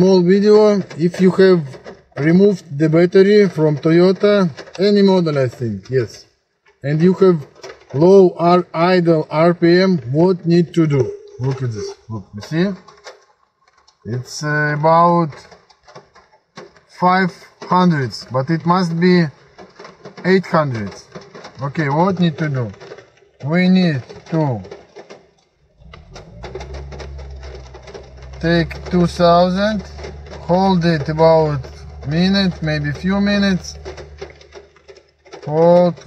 small video. If you have removed the battery from Toyota, any model I think, yes, and you have low idle RPM, what need to do? Look at this, look, you see? It's about 500, but it must be 800. Okay, what need to do? We need to take 2000, hold it about minute, maybe few minutes, hold,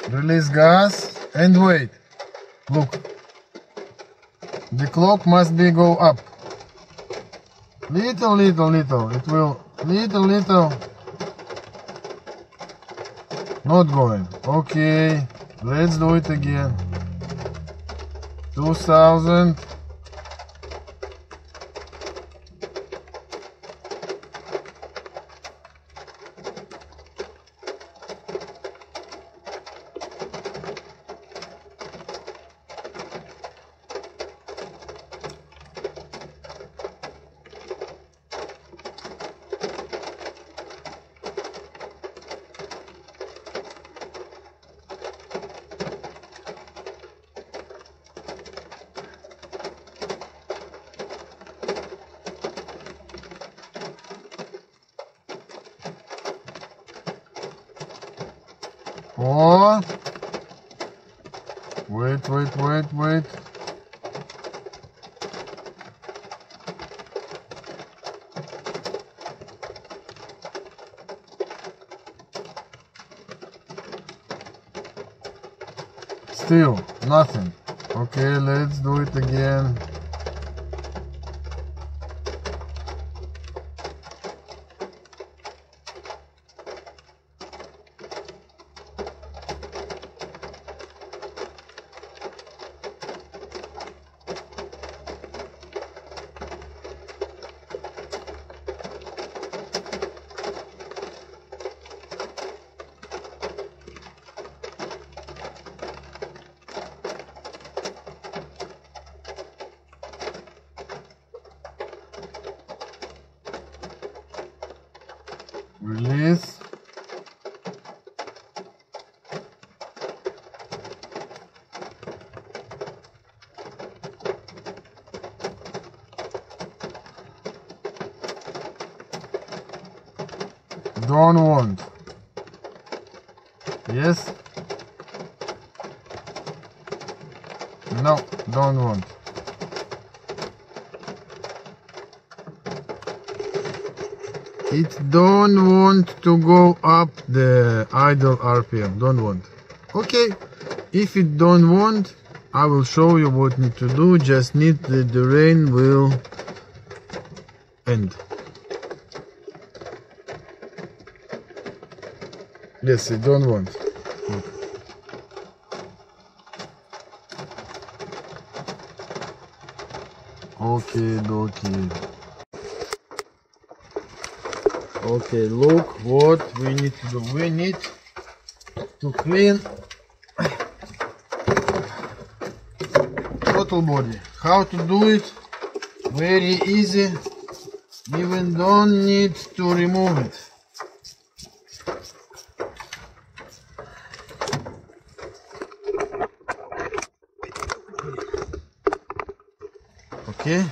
release gas and wait. Look, the clock must be go up. Little, it will little, not going. Okay, let's do it again. 2000. Oh, wait. Still nothing. Okay, let's do it again. Release. Don't want. Yes. No, don't want. It don't want to go up the idle RPM. Don't want. Okay. If it don't want, I will show you what need to do. Just need the rain will end. Yes, it don't want. Okay. Okay, look what we need to do. We need to clean throttle body. How to do it? Very easy. Even don't need to remove it. Okay.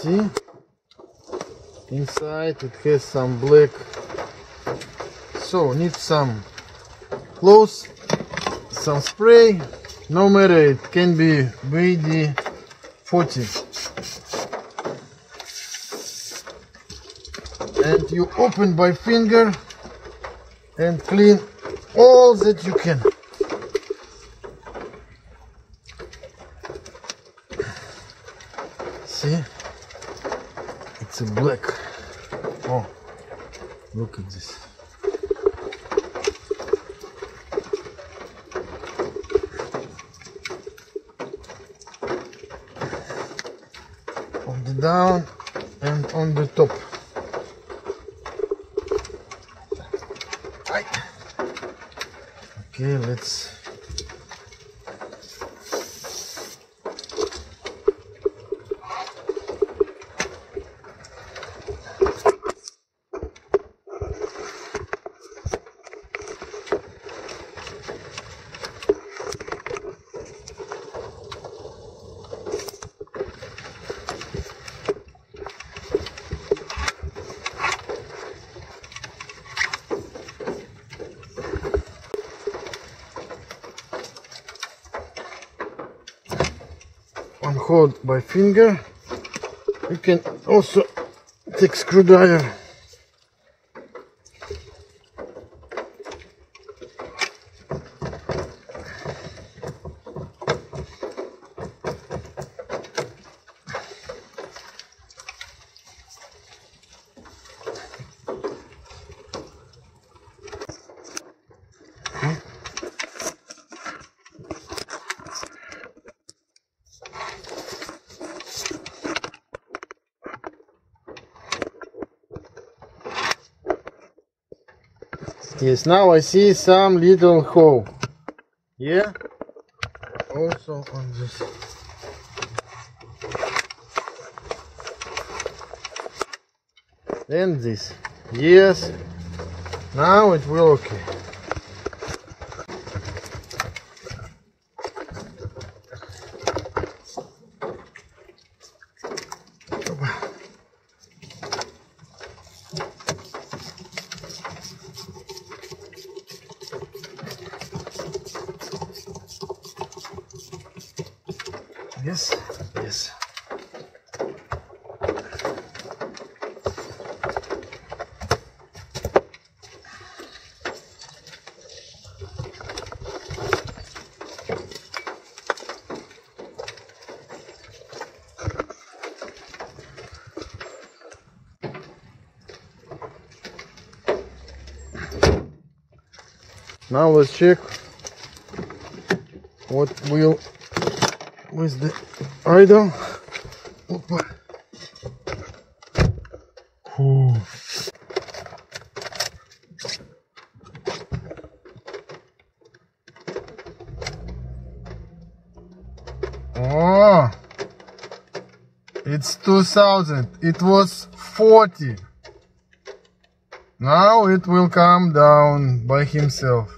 See, inside it has some black, so need some clothes, some spray, no matter, it can be WD-40, and you open by finger and clean all that you can. Oh, look at this. On the down and on the top. Right. Okay, let's. One hold by finger. You can also take screwdriver. Yes, now I see some little hole. Yeah, also on this. Then this. Yes, now it will okay. Yes, yes. Now let's check what will with the idle. Opa. Ooh. Oh, it's 2000. It was 40. Now it will come down by himself.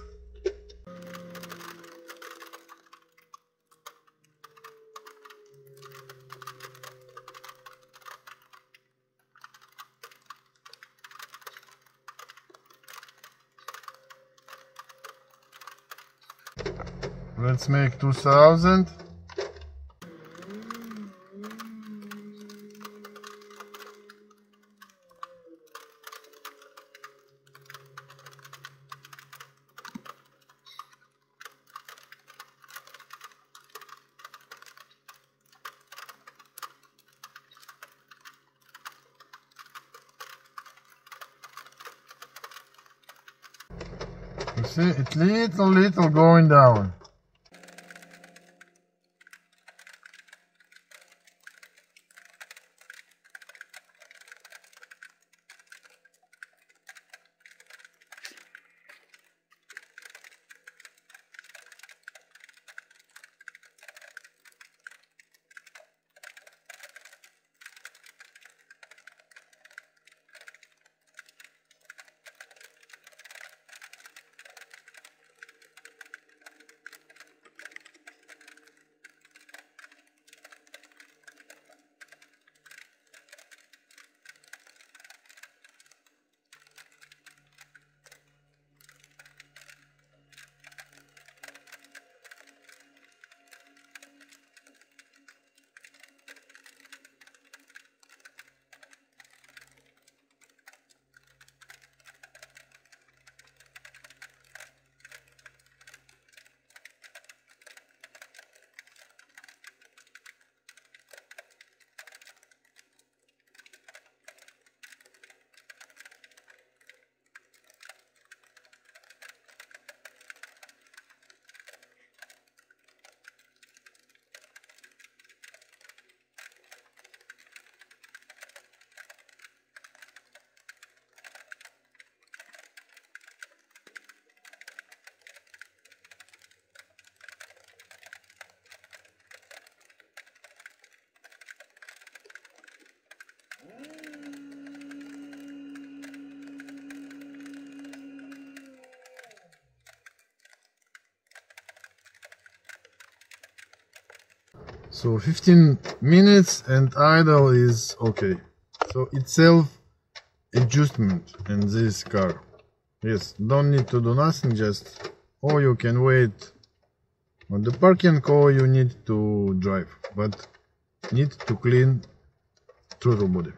Let's make 2000. You see, it's little going down. So 15 minutes and idle is okay. So it's self adjustment in this car. Yes, don't need to do nothing, just or you can wait on the parking or you need to drive, but need to clean throttle body.